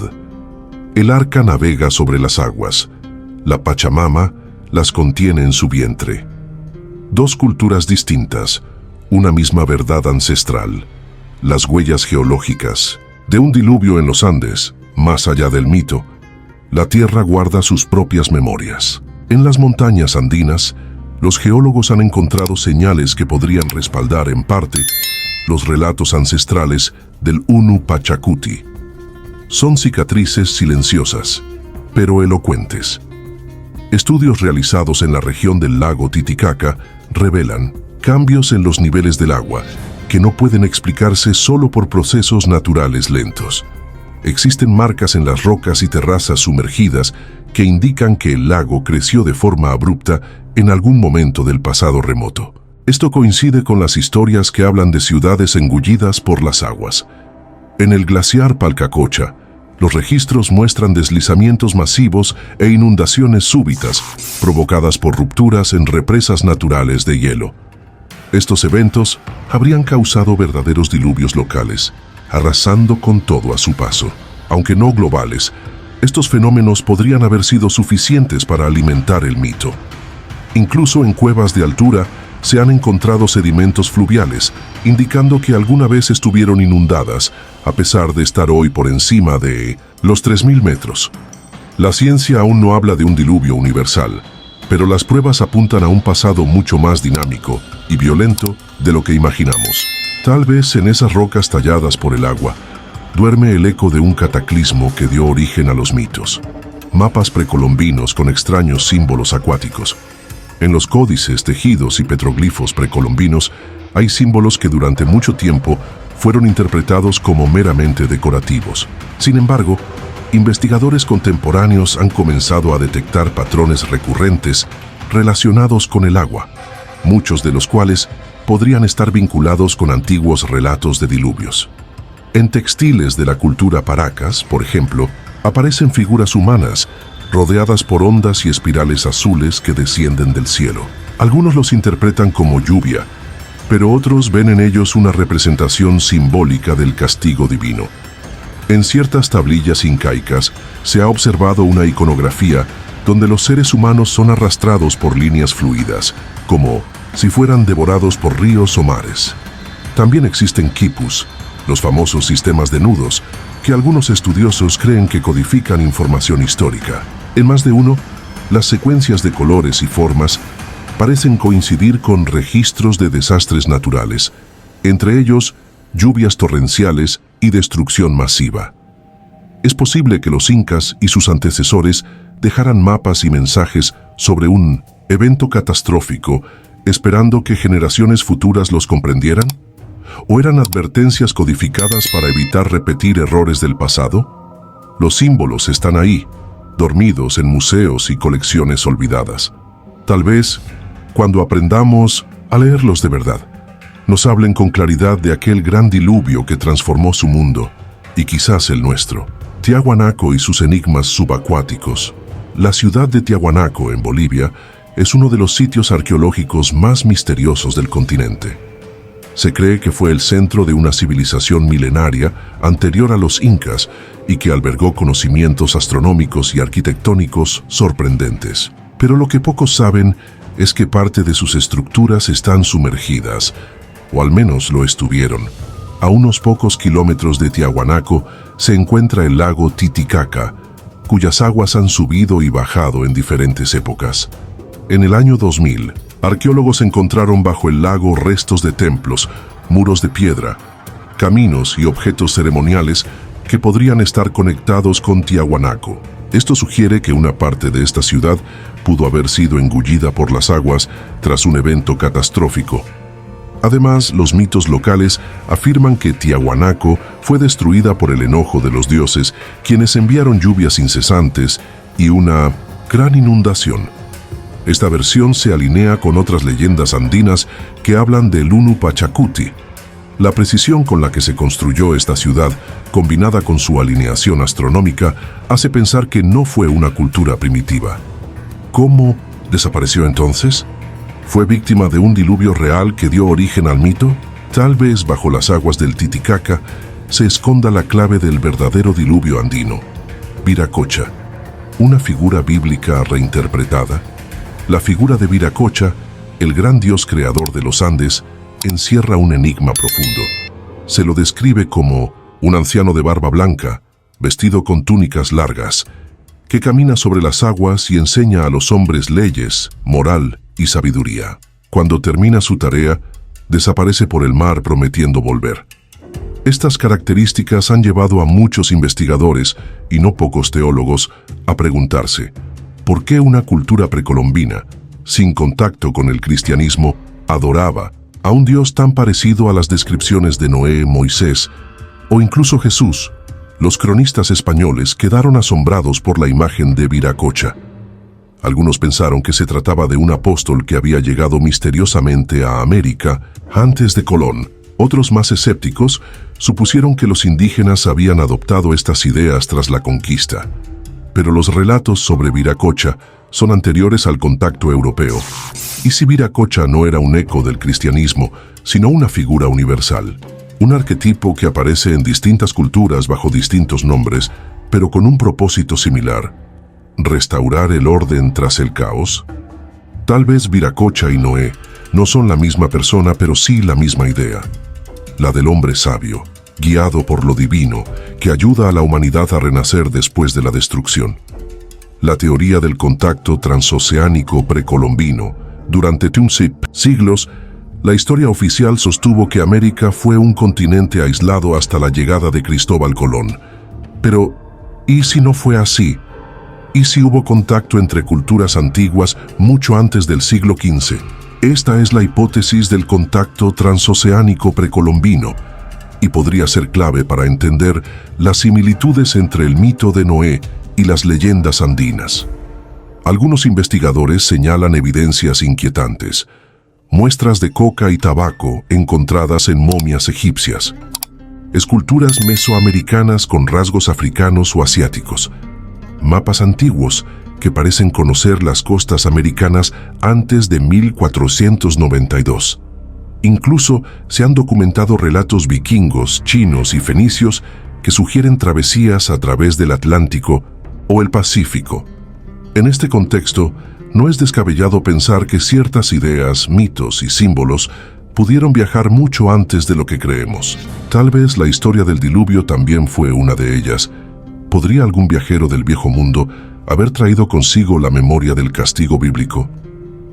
El arca navega sobre las aguas, la Pachamama las contiene en su vientre. Dos culturas distintas, una misma verdad ancestral, las huellas geológicas de un diluvio en los Andes, más allá del mito. La tierra guarda sus propias memorias. En las montañas andinas, los geólogos han encontrado señales que podrían respaldar en parte los relatos ancestrales del Unu Pachacuti. Son cicatrices silenciosas, pero elocuentes. Estudios realizados en la región del lago Titicaca revelan cambios en los niveles del agua que no pueden explicarse solo por procesos naturales lentos. Existen marcas en las rocas y terrazas sumergidas que indican que el lago creció de forma abrupta en algún momento del pasado remoto. Esto coincide con las historias que hablan de ciudades engullidas por las aguas. En el glaciar Palcacocha, los registros muestran deslizamientos masivos e inundaciones súbitas provocadas por rupturas en represas naturales de hielo. Estos eventos habrían causado verdaderos diluvios locales, arrasando con todo a su paso. Aunque no globales, estos fenómenos podrían haber sido suficientes para alimentar el mito. Incluso en cuevas de altura se han encontrado sedimentos fluviales, indicando que alguna vez estuvieron inundadas, a pesar de estar hoy por encima de los 3.000 metros. La ciencia aún no habla de un diluvio universal, pero las pruebas apuntan a un pasado mucho más dinámico y violento de lo que imaginamos. Tal vez en esas rocas talladas por el agua duerme el eco de un cataclismo que dio origen a los mitos. Mapas precolombinos con extraños símbolos acuáticos. En los códices, tejidos y petroglifos precolombinos hay símbolos que durante mucho tiempo fueron interpretados como meramente decorativos. Sin embargo, investigadores contemporáneos han comenzado a detectar patrones recurrentes relacionados con el agua, muchos de los cuales podrían estar vinculados con antiguos relatos de diluvios. En textiles de la cultura Paracas, por ejemplo, aparecen figuras humanas rodeadas por ondas y espirales azules que descienden del cielo. Algunos los interpretan como lluvia, pero otros ven en ellos una representación simbólica del castigo divino. En ciertas tablillas incaicas se ha observado una iconografía donde los seres humanos son arrastrados por líneas fluidas, como si fueran devorados por ríos o mares. También existen quipus, los famosos sistemas de nudos, que algunos estudiosos creen que codifican información histórica. En más de uno, las secuencias de colores y formas parecen coincidir con registros de desastres naturales, entre ellos lluvias torrenciales y destrucción masiva. Es posible que los incas y sus antecesores dejaran mapas y mensajes sobre un evento catastrófico, esperando que generaciones futuras los comprendieran, ¿o eran advertencias codificadas para evitar repetir errores del pasado? Los símbolos están ahí, dormidos en museos y colecciones olvidadas. Tal vez, cuando aprendamos a leerlos de verdad, nos hablen con claridad de aquel gran diluvio que transformó su mundo, y quizás el nuestro. Tiahuanaco y sus enigmas subacuáticos. La ciudad de Tiahuanaco, en Bolivia, es uno de los sitios arqueológicos más misteriosos del continente. Se cree que fue el centro de una civilización milenaria anterior a los incas y que albergó conocimientos astronómicos y arquitectónicos sorprendentes. Pero lo que pocos saben es que parte de sus estructuras están sumergidas, o al menos lo estuvieron. A unos pocos kilómetros de Tiahuanaco se encuentra el lago Titicaca, cuyas aguas han subido y bajado en diferentes épocas. En el año 2000, arqueólogos encontraron bajo el lago restos de templos, muros de piedra, caminos y objetos ceremoniales que podrían estar conectados con Tiahuanaco. Esto sugiere que una parte de esta ciudad pudo haber sido engullida por las aguas tras un evento catastrófico. Además, los mitos locales afirman que Tiahuanaco fue destruida por el enojo de los dioses, quienes enviaron lluvias incesantes y una gran inundación. Esta versión se alinea con otras leyendas andinas que hablan del Unu Pachacuti. La precisión con la que se construyó esta ciudad, combinada con su alineación astronómica, hace pensar que no fue una cultura primitiva. ¿Cómo desapareció entonces? ¿Fue víctima de un diluvio real que dio origen al mito? Tal vez bajo las aguas del Titicaca se esconda la clave del verdadero diluvio andino. Viracocha, una figura bíblica reinterpretada. La figura de Viracocha, el gran dios creador de los Andes, encierra un enigma profundo. Se lo describe como un anciano de barba blanca, vestido con túnicas largas, que camina sobre las aguas y enseña a los hombres leyes, moral y sabiduría. Cuando termina su tarea, desaparece por el mar prometiendo volver. Estas características han llevado a muchos investigadores, y no pocos teólogos, a preguntarse, ¿por qué una cultura precolombina, sin contacto con el cristianismo, adoraba a un Dios tan parecido a las descripciones de Noé, Moisés o incluso Jesús? Los cronistas españoles quedaron asombrados por la imagen de Viracocha. Algunos pensaron que se trataba de un apóstol que había llegado misteriosamente a América antes de Colón. Otros más escépticos supusieron que los indígenas habían adoptado estas ideas tras la conquista. Pero los relatos sobre Viracocha son anteriores al contacto europeo. ¿Y si Viracocha no era un eco del cristianismo, sino una figura universal? Un arquetipo que aparece en distintas culturas bajo distintos nombres, pero con un propósito similar: restaurar el orden tras el caos. Tal vez Viracocha y Noé no son la misma persona, pero sí la misma idea. La del hombre sabio, guiado por lo divino, que ayuda a la humanidad a renacer después de la destrucción. La teoría del contacto transoceánico precolombino. Durante siglos, la historia oficial sostuvo que América fue un continente aislado hasta la llegada de Cristóbal Colón. Pero, ¿y si no fue así? ¿Y si hubo contacto entre culturas antiguas mucho antes del siglo XV? Esta es la hipótesis del contacto transoceánico precolombino, y podría ser clave para entender las similitudes entre el mito de Noé y las leyendas andinas. Algunos investigadores señalan evidencias inquietantes: muestras de coca y tabaco encontradas en momias egipcias, esculturas mesoamericanas con rasgos africanos o asiáticos, mapas antiguos que parecen conocer las costas americanas antes de 1492. Incluso se han documentado relatos vikingos, chinos y fenicios que sugieren travesías a través del Atlántico o el Pacífico. En este contexto, no es descabellado pensar que ciertas ideas, mitos y símbolos pudieron viajar mucho antes de lo que creemos. Tal vez la historia del diluvio también fue una de ellas. ¿Podría algún viajero del viejo mundo haber traído consigo la memoria del castigo bíblico?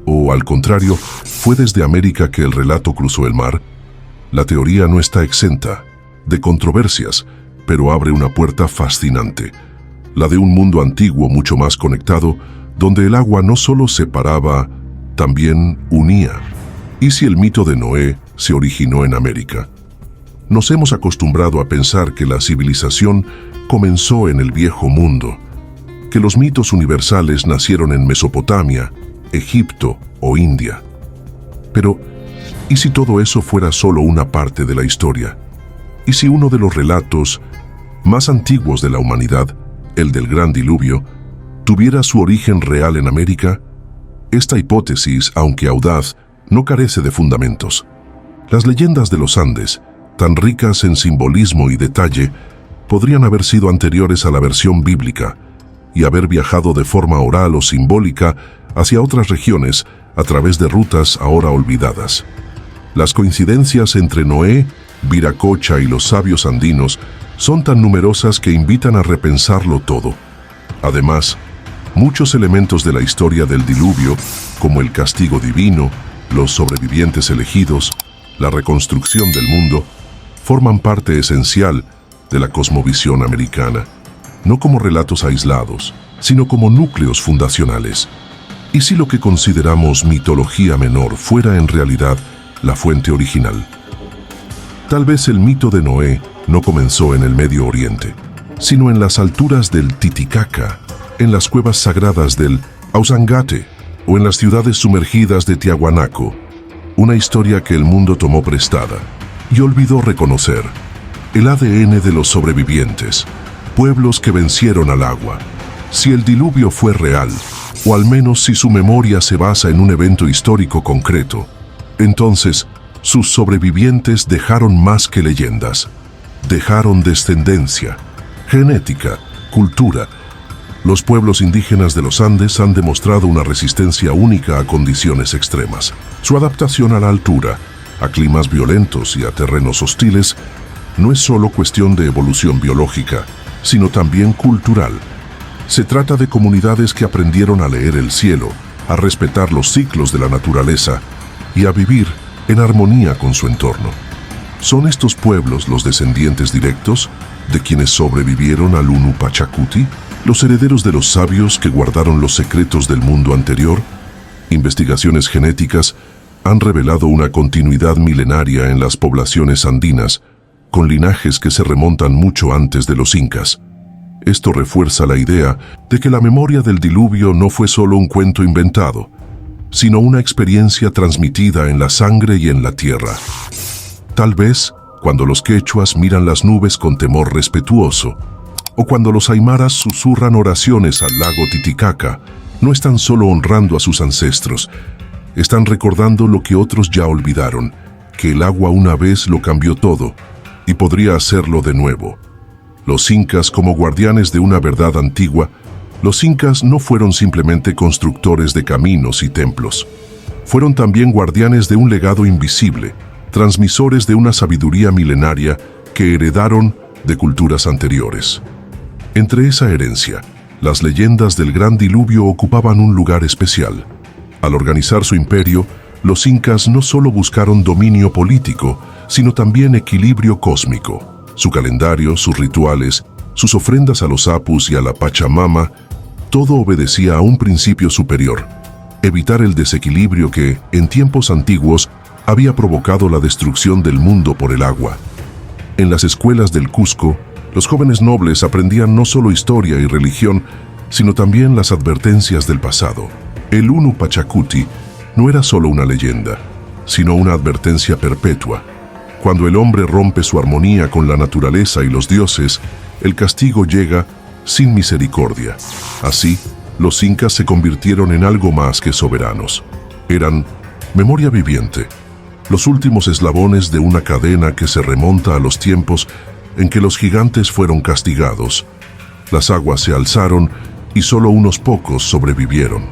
¿O, al contrario, fue desde América que el relato cruzó el mar? La teoría no está exenta de controversias, pero abre una puerta fascinante: la de un mundo antiguo mucho más conectado, donde el agua no solo separaba, también unía. ¿Y si el mito de Noé se originó en América? Nos hemos acostumbrado a pensar que la civilización comenzó en el viejo mundo, que los mitos universales nacieron en Mesopotamia, Egipto o India. Pero, ¿y si todo eso fuera solo una parte de la historia? ¿Y si uno de los relatos más antiguos de la humanidad, el del Gran Diluvio, tuviera su origen real en América? Esta hipótesis, aunque audaz, no carece de fundamentos. Las leyendas de los Andes, tan ricas en simbolismo y detalle, podrían haber sido anteriores a la versión bíblica y haber viajado de forma oral o simbólica hacia otras regiones a través de rutas ahora olvidadas. Las coincidencias entre Noé, Viracocha y los sabios andinos son tan numerosas que invitan a repensarlo todo. Además, muchos elementos de la historia del diluvio, como el castigo divino, los sobrevivientes elegidos, la reconstrucción del mundo, forman parte esencial de la cosmovisión americana, no como relatos aislados, sino como núcleos fundacionales. ¿Y si lo que consideramos mitología menor fuera en realidad la fuente original? Tal vez el mito de Noé no comenzó en el Medio Oriente, sino en las alturas del Titicaca, en las cuevas sagradas del Ausangate o en las ciudades sumergidas de Tiahuanaco, una historia que el mundo tomó prestada y olvidó reconocer. El ADN de los sobrevivientes, pueblos que vencieron al agua. Si el diluvio fue real, o al menos si su memoria se basa en un evento histórico concreto, entonces sus sobrevivientes dejaron más que leyendas. Dejaron descendencia, genética, cultura. Los pueblos indígenas de los Andes han demostrado una resistencia única a condiciones extremas. Su adaptación a la altura, a climas violentos y a terrenos hostiles, no es solo cuestión de evolución biológica, sino también cultural. Se trata de comunidades que aprendieron a leer el cielo, a respetar los ciclos de la naturaleza y a vivir en armonía con su entorno. ¿Son estos pueblos los descendientes directos de quienes sobrevivieron al Unu Pachacuti? ¿Los herederos de los sabios que guardaron los secretos del mundo anterior? Investigaciones genéticas han revelado una continuidad milenaria en las poblaciones andinas, con linajes que se remontan mucho antes de los incas. Esto refuerza la idea de que la memoria del diluvio no fue solo un cuento inventado, sino una experiencia transmitida en la sangre y en la tierra. Tal vez cuando los quechuas miran las nubes con temor respetuoso, o cuando los aymaras susurran oraciones al lago Titicaca, no están solo honrando a sus ancestros, están recordando lo que otros ya olvidaron, que el agua una vez lo cambió todo, y podría hacerlo de nuevo. Los incas, como guardianes de una verdad antigua, los incas no fueron simplemente constructores de caminos y templos. Fueron también guardianes de un legado invisible, transmisores de una sabiduría milenaria que heredaron de culturas anteriores. Entre esa herencia, las leyendas del gran diluvio ocupaban un lugar especial. Al organizar su imperio, los incas no solo buscaron dominio político, sino también equilibrio cósmico. Su calendario, sus rituales, sus ofrendas a los apus y a la Pachamama, todo obedecía a un principio superior: evitar el desequilibrio que, en tiempos antiguos, había provocado la destrucción del mundo por el agua. En las escuelas del Cusco, los jóvenes nobles aprendían no solo historia y religión, sino también las advertencias del pasado. El Unu Pachacuti no era solo una leyenda, sino una advertencia perpetua. Cuando el hombre rompe su armonía con la naturaleza y los dioses, el castigo llega sin misericordia. Así, los incas se convirtieron en algo más que soberanos. Eran memoria viviente, los últimos eslabones de una cadena que se remonta a los tiempos en que los gigantes fueron castigados. Las aguas se alzaron y solo unos pocos sobrevivieron.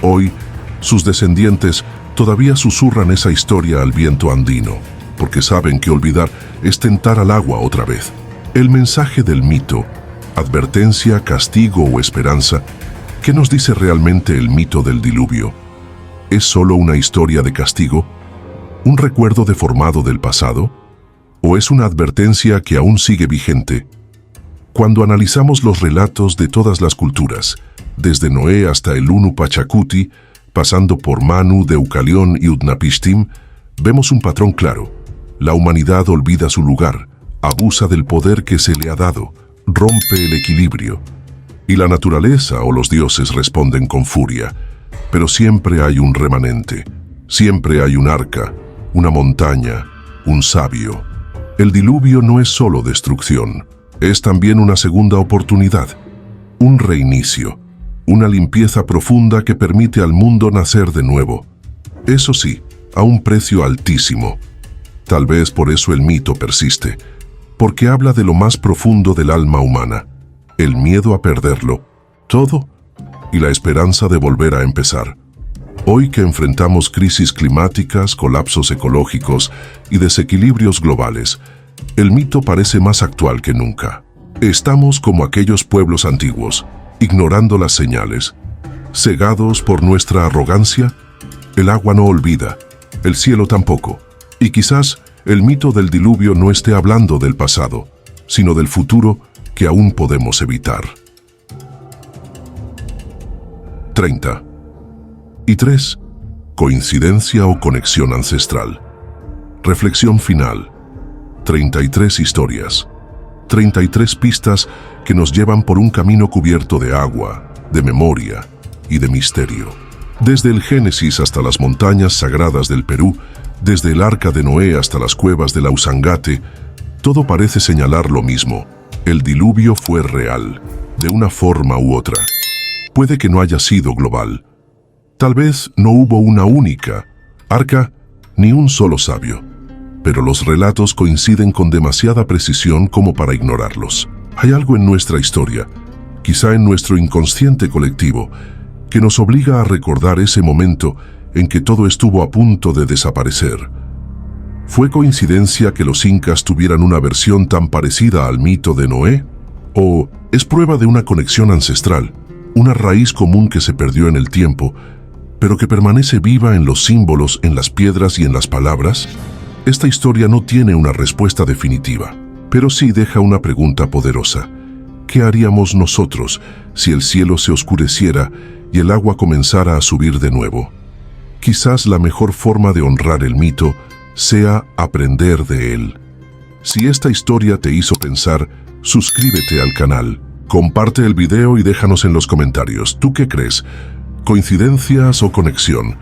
Hoy, sus descendientes todavía susurran esa historia al viento andino, porque saben que olvidar es tentar al agua otra vez. El mensaje del mito, advertencia, castigo o esperanza, ¿qué nos dice realmente el mito del diluvio? ¿Es solo una historia de castigo? ¿Un recuerdo deformado del pasado? ¿O es una advertencia que aún sigue vigente? Cuando analizamos los relatos de todas las culturas, desde Noé hasta el Unu Pachacuti, pasando por Manu, Deucalión y Utnapishtim, vemos un patrón claro. La humanidad olvida su lugar, abusa del poder que se le ha dado, rompe el equilibrio. Y la naturaleza o los dioses responden con furia. Pero siempre hay un remanente, siempre hay un arca, una montaña, un sabio. El diluvio no es solo destrucción, es también una segunda oportunidad, un reinicio, una limpieza profunda que permite al mundo nacer de nuevo. Eso sí, a un precio altísimo. Tal vez por eso el mito persiste, porque habla de lo más profundo del alma humana, el miedo a perderlo, todo, y la esperanza de volver a empezar. Hoy que enfrentamos crisis climáticas, colapsos ecológicos y desequilibrios globales, el mito parece más actual que nunca. Estamos como aquellos pueblos antiguos, ignorando las señales, cegados por nuestra arrogancia. El agua no olvida, el cielo tampoco, y quizás el mito del diluvio no esté hablando del pasado, sino del futuro que aún podemos evitar. 30. Y 3. Coincidencia o conexión ancestral. Reflexión final. 33 historias. 33 pistas que nos llevan por un camino cubierto de agua, de memoria y de misterio. Desde el Génesis hasta las montañas sagradas del Perú, desde el Arca de Noé hasta las cuevas de la Usangate, todo parece señalar lo mismo. El diluvio fue real, de una forma u otra. Puede que no haya sido global. Tal vez no hubo una única arca ni un solo sabio, pero los relatos coinciden con demasiada precisión como para ignorarlos. Hay algo en nuestra historia, quizá en nuestro inconsciente colectivo, que nos obliga a recordar ese momento en que todo estuvo a punto de desaparecer. ¿Fue coincidencia que los incas tuvieran una versión tan parecida al mito de Noé? ¿O es prueba de una conexión ancestral, una raíz común que se perdió en el tiempo, pero que permanece viva en los símbolos, en las piedras y en las palabras? Esta historia no tiene una respuesta definitiva, pero sí deja una pregunta poderosa. ¿Qué haríamos nosotros si el cielo se oscureciera y el agua comenzara a subir de nuevo? Quizás la mejor forma de honrar el mito sea aprender de él. Si esta historia te hizo pensar, suscríbete al canal, comparte el video y déjanos en los comentarios. ¿Tú qué crees? ¿Coincidencias o conexión?